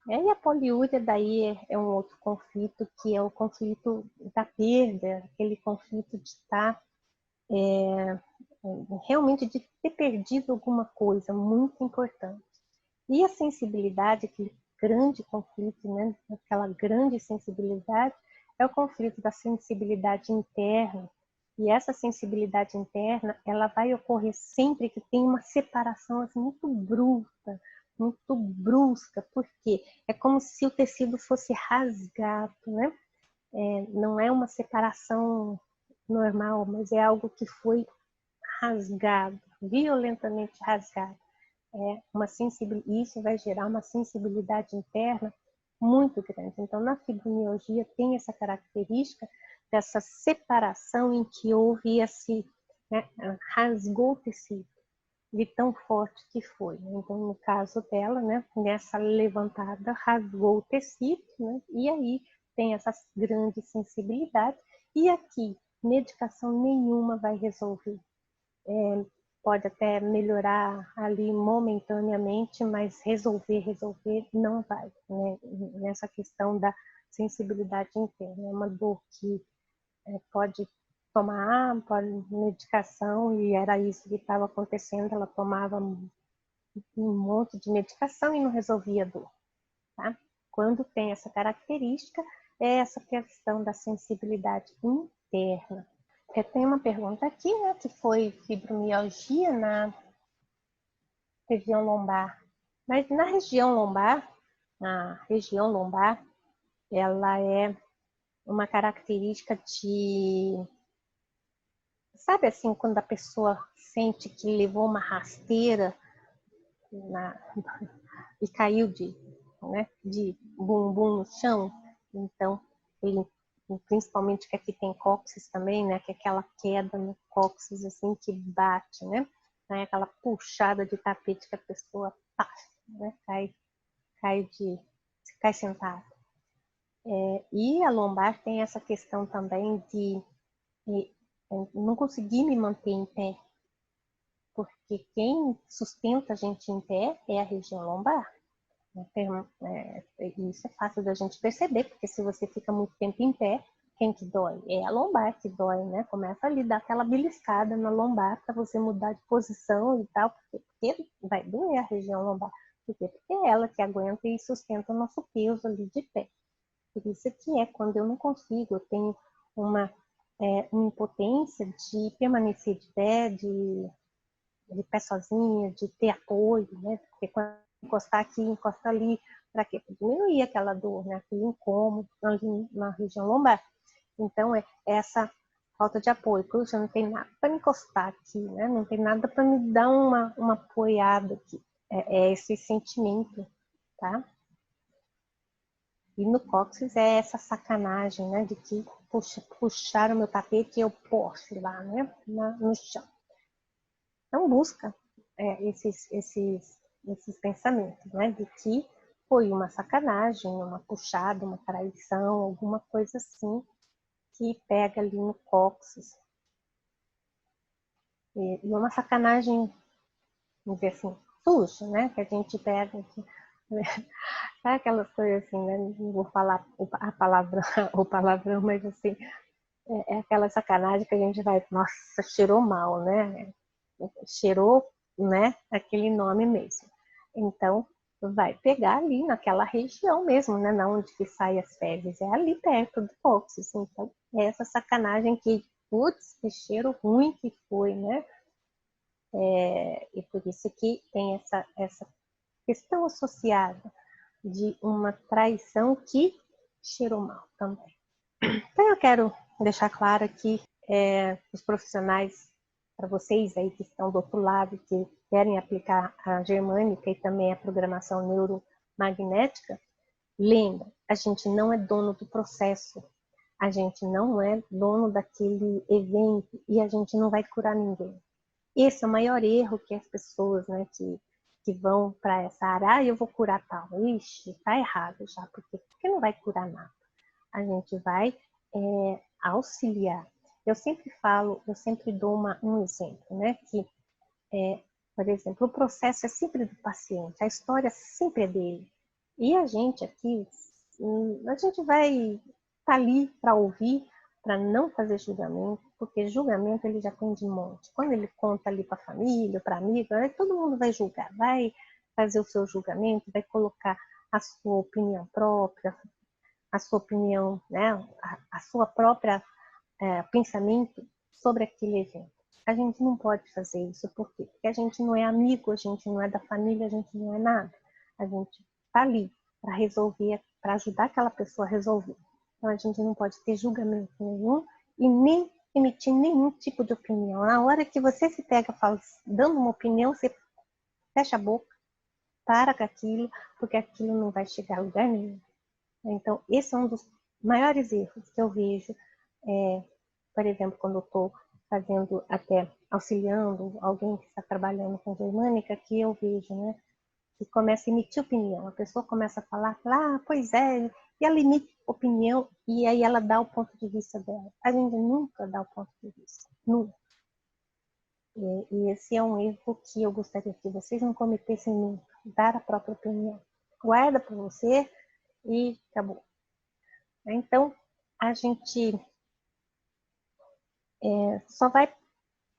E a poliúria daí é um outro conflito, que é o conflito da perda, aquele conflito de estar realmente de ter perdido alguma coisa muito importante. E a sensibilidade, aquele grande conflito, né, aquela grande sensibilidade, é o conflito da sensibilidade interna. E essa sensibilidade interna, ela vai ocorrer sempre que tem uma separação assim, muito bruta, muito brusca, porque é como se o tecido fosse rasgado, né? Não é uma separação normal, mas é algo que foi rasgado, violentamente rasgado. Isso vai gerar uma sensibilidade interna muito grande. Então, na fibromialgia tem essa característica dessa separação em que houve né, rasgou o tecido de tão forte que foi. Então, no caso dela, né, nessa levantada, rasgou o tecido, né, e aí tem essa grande sensibilidade. E aqui, medicação nenhuma vai resolver. Pode até melhorar ali momentaneamente, mas resolver não vai, né? Nessa questão da sensibilidade interna. É uma dor que pode tomar medicação, e era isso que estava acontecendo, ela tomava um monte de medicação e não resolvia a dor. Tá? Quando tem essa característica, é essa questão da sensibilidade interna. Tem uma pergunta aqui, né, que foi fibromialgia na região lombar. Mas na região lombar, ela é uma característica de... Sabe assim, quando a pessoa sente que levou uma rasteira e caiu de bumbum no chão? Então, ele, principalmente que aqui tem cóccix também, né? Que é aquela queda no cóccix, assim, que bate, né? Aquela puxada de tapete que a pessoa né? Cai sentada. E a lombar tem essa questão também de não conseguir me manter em pé, porque quem sustenta a gente em pé é a região lombar. Isso é fácil da gente perceber, porque se você fica muito tempo em pé, quem que dói? É a lombar que dói, né? Começa ali, dá aquela beliscada na lombar para você mudar de posição e tal, porque vai doer a região lombar. Por quê? Porque é ela que aguenta e sustenta o nosso peso ali de pé. Por isso que quando eu não consigo, eu tenho uma impotência de permanecer de pé, de pé sozinha, de ter apoio, né? Porque quando encostar aqui, encosta ali, para quê? Para diminuir aquela dor, né? Aquele incômodo ali na região lombar. Então, é essa falta de apoio. Puxa, não tem nada para me encostar aqui, né? Não tem nada para me dar uma apoiada aqui. É esse sentimento, tá? E no cóccix é essa sacanagem, né? De que puxaram o meu tapete e eu posso lá, né? No chão. Então busca esses pensamentos, né? De que foi uma sacanagem, uma puxada, uma traição, alguma coisa assim que pega ali no cóccix. E uma sacanagem, vamos dizer assim, suja, né? Que a gente pega aqui. Sabe aquelas coisas assim, né? Não vou falar a palavra, o palavrão, mas assim, é aquela sacanagem que a gente vai, nossa, cheirou mal, né? Cheirou, né? Aquele nome mesmo. Então, vai pegar ali naquela região mesmo, né? Na onde que sai as fezes. É ali perto do cóccix. Então, é essa sacanagem que, putz, que cheiro ruim que foi, né? E por isso que tem essa questão associada de uma traição que cheirou mal também. Então, eu quero deixar claro aqui os profissionais, para vocês aí que estão do outro lado, que querem aplicar a germânica e também a programação neuromagnética, lembra, a gente não é dono do processo, a gente não é dono daquele evento e a gente não vai curar ninguém. Esse é o maior erro que as pessoas, né, que vão para essa área, eu vou curar tal. Ixi, tá errado já, porque não vai curar nada. A gente vai auxiliar. Eu sempre dou um exemplo, né? Que, por exemplo, o processo é sempre do paciente, a história sempre é dele. E a gente aqui, a gente vai estar ali para ouvir, para não fazer julgamento, porque julgamento ele já tem de monte. Quando ele conta ali para a família, para amigo, aí todo mundo vai julgar, vai fazer o seu julgamento, vai colocar a sua opinião própria, a sua opinião, né, a sua própria pensamento sobre aquele evento. A gente não pode fazer isso, por quê? Porque a gente não é amigo, a gente não é da família, a gente não é nada. A gente está ali para resolver, para ajudar aquela pessoa a resolver. Então a gente não pode ter julgamento nenhum e nem emitir nenhum tipo de opinião. Na hora que você se pega dando uma opinião, você fecha a boca, para com aquilo, porque aquilo não vai chegar a lugar nenhum. Então, esse é um dos maiores erros que eu vejo, por exemplo, quando eu estou fazendo, até auxiliando alguém que está trabalhando com germânica, que eu vejo, né, que começa a emitir opinião. A pessoa começa a falar, pois é, e ela emite opinião, e aí ela dá o ponto de vista dela. A gente nunca dá o ponto de vista, nunca. E esse é um erro que eu gostaria que vocês não cometessem nunca, dar a própria opinião. Guarda para você e acabou. Então, a gente só vai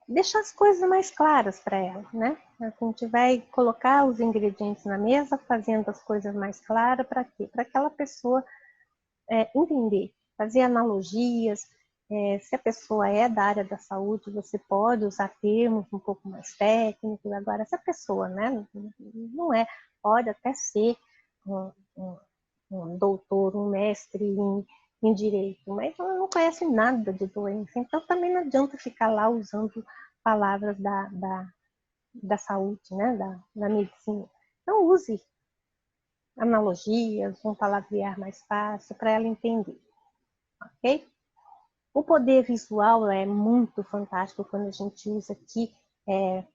deixar as coisas mais claras para ela, né? A gente vai colocar os ingredientes na mesa, fazendo as coisas mais claras, para quê? Para aquela pessoa entender, fazer analogias, Se a pessoa é da área da saúde, você pode usar termos um pouco mais técnicos. Agora, se a pessoa, né, não é, pode até ser um doutor, um mestre em direito, mas ela não conhece nada de doença. Então, também não adianta ficar lá usando palavras da saúde, né, da medicina. Então, use analogias, um palavrear mais fácil para ela entender, ok? O poder visual é muito fantástico quando a gente usa aqui,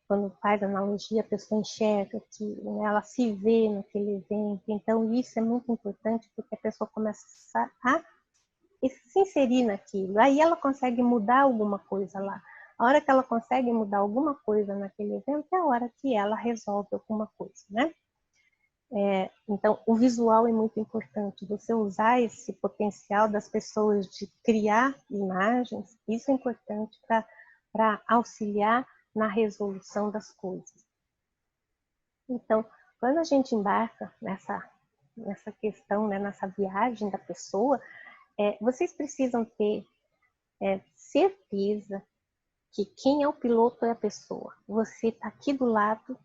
quando faz analogia, a pessoa enxerga que, né, ela se vê naquele evento. Então, isso é muito importante porque a pessoa começa a se inserir naquilo. Aí ela consegue mudar alguma coisa lá. A hora que ela consegue mudar alguma coisa naquele evento é a hora que ela resolve alguma coisa, né? Então, o visual é muito importante. Você usar esse potencial das pessoas de criar imagens, isso é importante para auxiliar na resolução das coisas. Então, quando a gente embarca nessa questão, né, nessa viagem da pessoa, vocês precisam ter certeza que quem é o piloto é a pessoa. Você está aqui do lado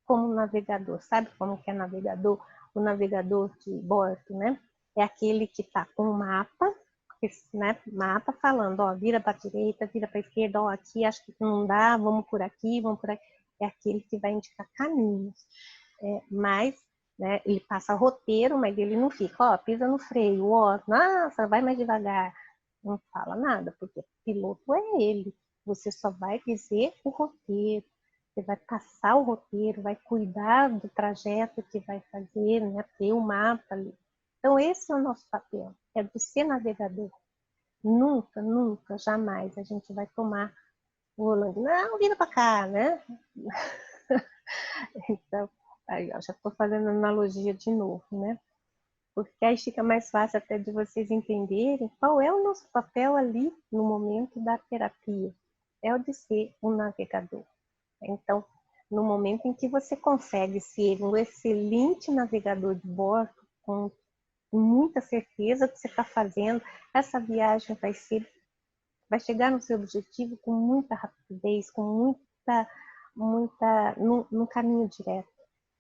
como navegador. Sabe como que é navegador? O navegador de bordo, né? É aquele que está com o mapa, né? Mapa falando, ó, vira para a direita, vira para a esquerda, ó, aqui acho que não dá, vamos por aqui, vamos por aqui. É aquele que vai indicar caminhos. Mas, né, ele passa roteiro, mas ele não fica, ó, pisa no freio, ó, nossa, vai mais devagar. Não fala nada, porque o piloto é ele. Você só vai dizer o roteiro. Você vai passar o roteiro, vai cuidar do trajeto que vai fazer, né? Ter o mapa ali. Então, esse é o nosso papel, é de ser navegador. Nunca, nunca, jamais a gente vai tomar o volante. Não, vira para cá, né? Então, aí, ó, já estou fazendo analogia de novo, né? Porque aí fica mais fácil até de vocês entenderem qual é o nosso papel ali no momento da terapia. É o de ser um navegador. Então, no momento em que você consegue ser um excelente navegador de bordo, com muita certeza que você está fazendo, essa viagem vai chegar no seu objetivo com muita rapidez, com no caminho direto.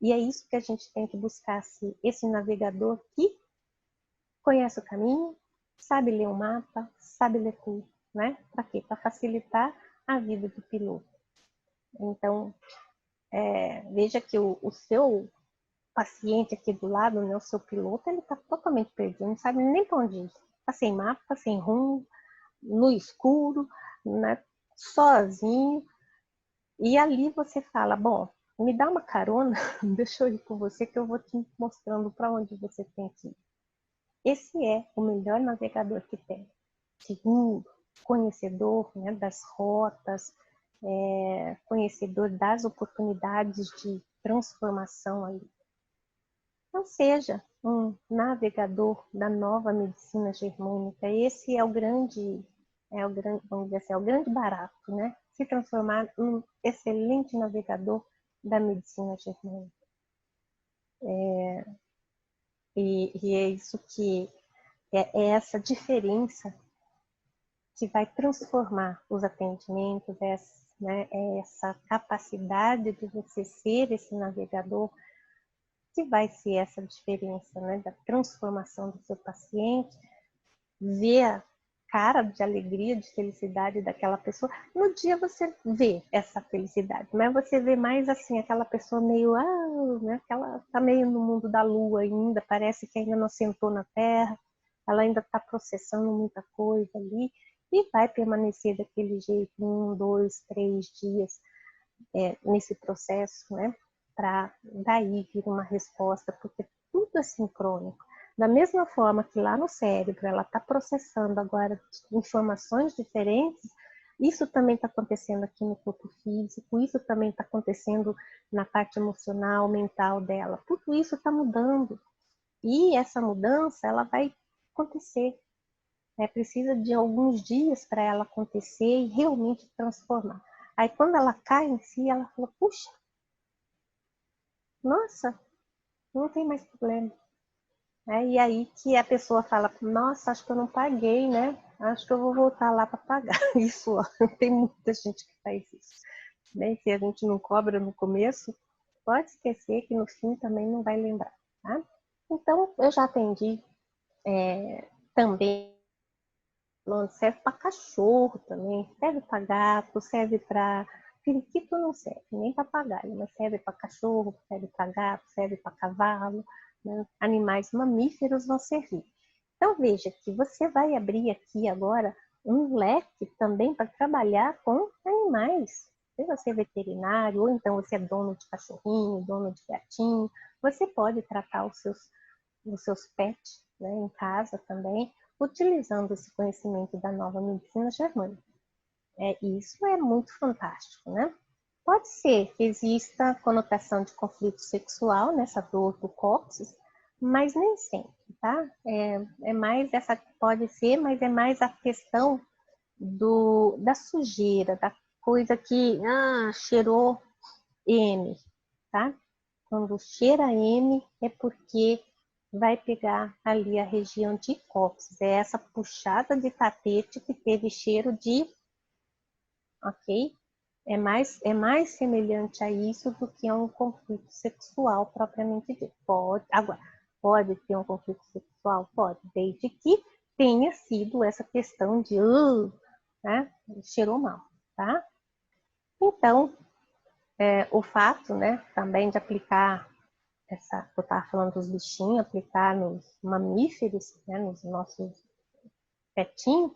E é isso que a gente tem que buscar, esse navegador que conhece o caminho, sabe ler o mapa, sabe ler tudo, né? Para quê? Para facilitar a vida do piloto. Então, veja que o seu paciente aqui do lado, né, o seu piloto, ele está totalmente perdido, não sabe nem para onde ir. Está sem mapa, sem rumo, no escuro, né, sozinho. E ali você fala, bom, me dá uma carona, deixa eu ir com você que eu vou te mostrando para onde você tem que ir. Esse é o melhor navegador que tem. Seguro, conhecedor, né, das rotas, conhecedor das oportunidades de transformação ali. Então, seja um navegador da nova medicina germânica. Esse vamos dizer assim, é o grande barato, né? Se transformar num excelente navegador da medicina germânica. E é isso que é essa diferença que vai transformar os atendimentos, essa capacidade de você ser esse navegador, que vai ser essa diferença, né, da transformação do seu paciente, ver a cara de alegria, de felicidade daquela pessoa. No dia você vê essa felicidade, mas você vê mais assim, aquela pessoa meio, né, que ela está meio no mundo da lua ainda, parece que ainda não sentou na terra, ela ainda está processando muita coisa ali, e vai permanecer daquele jeito 1, 2, 3 dias nesse processo, né? Para daí vir uma resposta, porque tudo é sincrônico. Da mesma forma que lá no cérebro ela está processando agora informações diferentes, isso também está acontecendo aqui no corpo físico, isso também está acontecendo na parte emocional, mental dela. Tudo isso está mudando. E essa mudança, ela vai acontecer. Precisa de alguns dias para ela acontecer e realmente transformar. Aí quando ela cai em si, ela fala, puxa, nossa, não tem mais problema. E aí que a pessoa fala, nossa, acho que eu não paguei, né? acho que eu vou voltar lá para pagar isso. Ó. Tem muita gente que faz isso. Né? Se a gente não cobra no começo, pode esquecer que no fim também não vai lembrar. Tá? Então, eu já atendi também. Serve para cachorro também, serve para gato, serve para... Periquito não serve, nem papagaio, mas serve para cachorro, serve para gato, serve para cavalo, né? Animais mamíferos vão servir. Então veja que você vai abrir aqui agora um leque também para trabalhar com animais. Se você é veterinário, ou então você é dono de cachorrinho, dono de gatinho, você pode tratar os seus pets, né, em casa também, utilizando esse conhecimento da nova medicina germânica. Isso é muito fantástico, né? Pode ser que exista conotação de conflito sexual nessa dor do cóccix, mas nem sempre, tá? É mais essa, pode ser, mas é mais a questão da sujeira, da coisa que cheirou M, tá? Quando cheira M é porque vai pegar ali a região de cóccix. É essa puxada de tapete que teve cheiro de, ok? É mais semelhante a isso do que a um conflito sexual propriamente dito. Pode ter um conflito sexual? Pode, desde que tenha sido essa questão de, né, cheirou mal, tá? Então, o fato, né, também de aplicar eu estava falando dos bichinhos, aplicar nos mamíferos, né, nos nossos petinhos,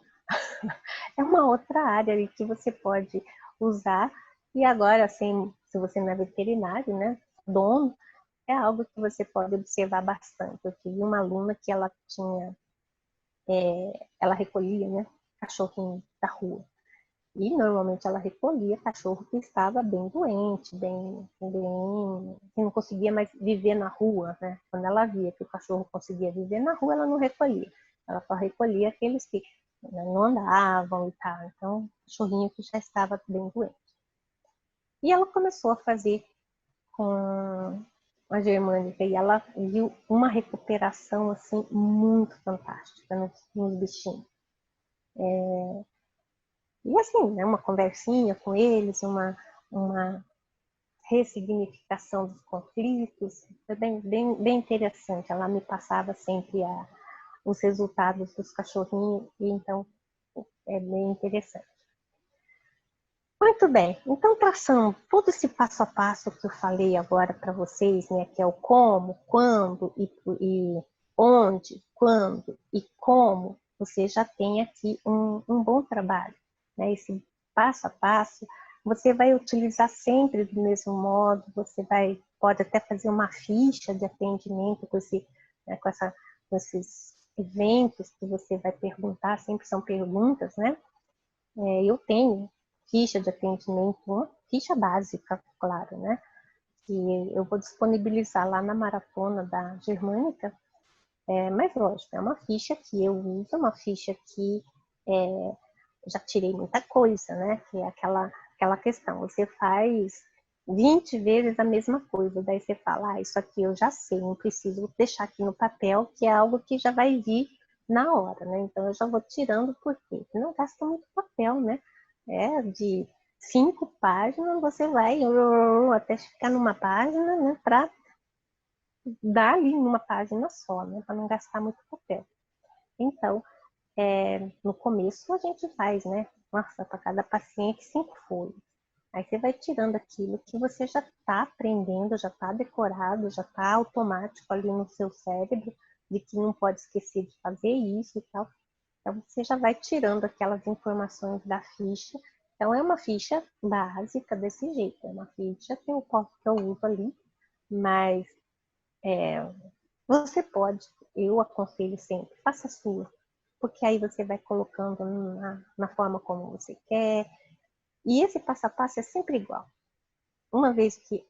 é uma outra área ali que você pode usar. E agora, assim, se você não é veterinário, né, dono, é algo que você pode observar bastante. Eu tive uma aluna que ela tinha, ela recolhia, né, cachorrinho da rua. E normalmente ela recolhia cachorro que estava bem doente, que não conseguia mais viver na rua, né? Quando ela via que o cachorro conseguia viver na rua, ela não recolhia. Ela só recolhia aqueles que, né, não andavam e tal. Então, cachorrinho que já estava bem doente. E ela começou a fazer com a germânica e ela viu uma recuperação assim muito fantástica nos bichinhos. E assim, né, uma conversinha com eles, uma ressignificação dos conflitos, foi bem interessante. Ela me passava sempre os resultados dos cachorrinhos, e então é bem interessante. Muito bem, então traçando todo esse passo a passo que eu falei agora para vocês, né, que é o como, quando e onde, quando e como, você já tem aqui um bom trabalho, né? Esse passo a passo, você vai utilizar sempre do mesmo modo, pode até fazer uma ficha de atendimento né, com esses eventos que você vai perguntar, sempre são perguntas, né? Eu tenho ficha de atendimento, uma ficha básica, claro, né? Que eu vou disponibilizar lá na maratona da Germânica, mas lógico, é uma ficha que eu uso, uma ficha que já tirei muita coisa, né? Que é aquela questão, você faz 20 vezes a mesma coisa, daí você fala, isso aqui eu já sei, não preciso deixar aqui no papel, que é algo que já vai vir na hora, né? Então eu já vou tirando porque não gasta muito papel, né? De 5 páginas, você vai até ficar numa página, né? Para dar ali numa página só, né? Para não gastar muito papel. Então, no começo a gente faz, né? Nossa, para cada paciente 5 folhas. Aí você vai tirando aquilo que você já está aprendendo, já está decorado, já está automático ali no seu cérebro, de que não pode esquecer de fazer isso e tal. Então você já vai tirando aquelas informações da ficha. Então é uma ficha básica desse jeito, é uma ficha que eu uso ali, mas você pode, eu aconselho sempre, faça a sua, porque aí você vai colocando na forma como você quer. E esse passo a passo é sempre igual. Uma vez que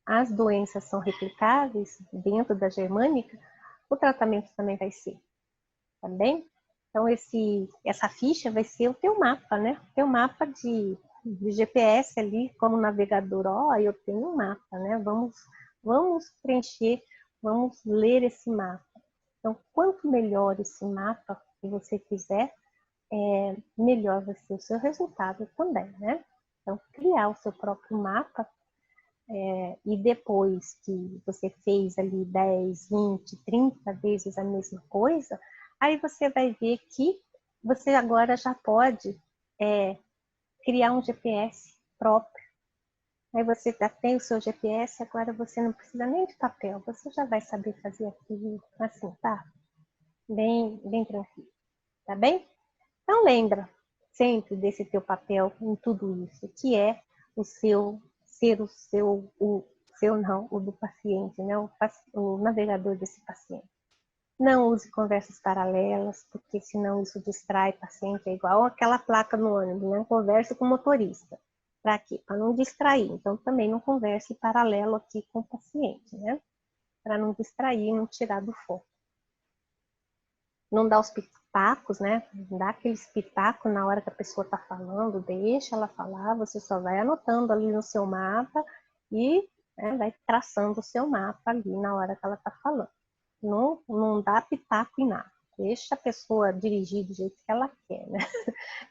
as doenças são replicáveis dentro da germânica, o tratamento também vai ser, tá bem? Então essa ficha vai ser o teu mapa, né? O teu mapa de GPS ali, como navegador. Eu tenho um mapa, né? Vamos preencher, vamos ler esse mapa. Então, quanto melhor esse mapa que você fizer, melhor vai ser o seu resultado também, né? Então, criar o seu próprio mapa e depois que você fez ali 10, 20, 30 vezes a mesma coisa, aí você vai ver que você agora já pode criar um GPS próprio. Aí você já tem o seu GPS, agora você não precisa nem de papel, você já vai saber fazer aquilo assim, tá? Bem, bem tranquilo, tá bem? Então lembra sempre desse teu papel em tudo isso, que é o seu, ser o do paciente, né? O navegador desse paciente. Não use conversas paralelas, porque senão isso distrai o paciente, é igual aquela placa no ônibus, né? Conversa com o motorista. Para quê? Para não distrair. Então também não converse paralelo aqui com o paciente, né? Para não distrair, não tirar do foco. Não dá os pitacos, né? Não dá aqueles pitacos na hora que a pessoa está falando, deixa ela falar, você só vai anotando ali no seu mapa e vai traçando o seu mapa ali na hora que ela está falando. Não dá pitaco em nada. Deixa a pessoa dirigir do jeito que ela quer, né?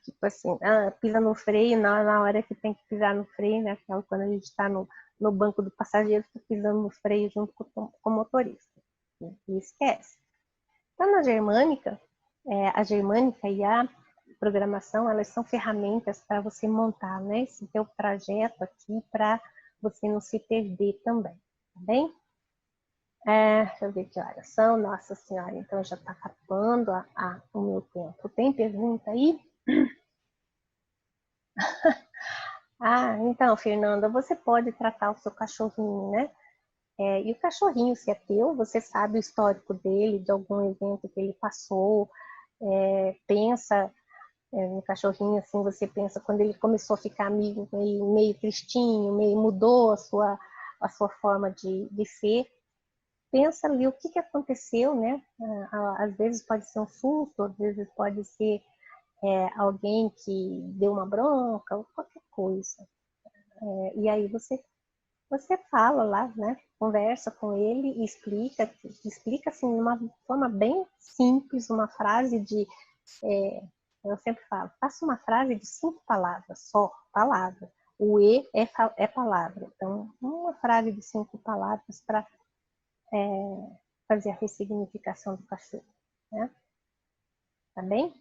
Tipo assim, pisa no freio na hora que tem que pisar no freio, né? Quando a gente está no banco do passageiro, tá pisando no freio junto com o motorista. E esquece. Então, na Germânica, a Germânica e a programação, elas são ferramentas para você montar, né, esse teu trajeto aqui para você não se perder também, tá bem? Deixa eu ver que horas são. Nossa Senhora, então já está acabando o meu tempo. Tem pergunta aí? Então, Fernanda, você pode tratar o seu cachorrinho, né? E o cachorrinho, se é teu, você sabe o histórico dele, de algum evento que ele passou, pensa no cachorrinho, assim, você pensa quando ele começou a ficar amigo, meio tristinho, meio mudou a sua forma de ser, pensa ali o que aconteceu, né? Às vezes pode ser um susto, às vezes pode ser alguém que deu uma bronca, ou qualquer coisa. E aí você fala lá, né? Conversa com ele e explica assim, de uma forma bem simples, uma frase eu sempre falo, faça uma frase de 5 palavras, só palavra. O E é palavra. Então, uma frase de 5 palavras para fazer a ressignificação do cachorro, né? Tá bem?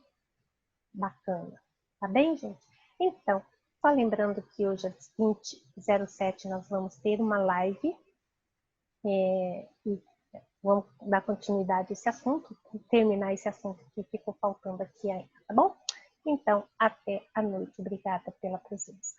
Bacana. Tá bem, gente? Então, só lembrando que hoje às 20h07 nós vamos ter uma live e vamos dar continuidade a esse assunto, terminar esse assunto que ficou faltando aqui ainda, tá bom? Então, até a noite. Obrigada pela presença.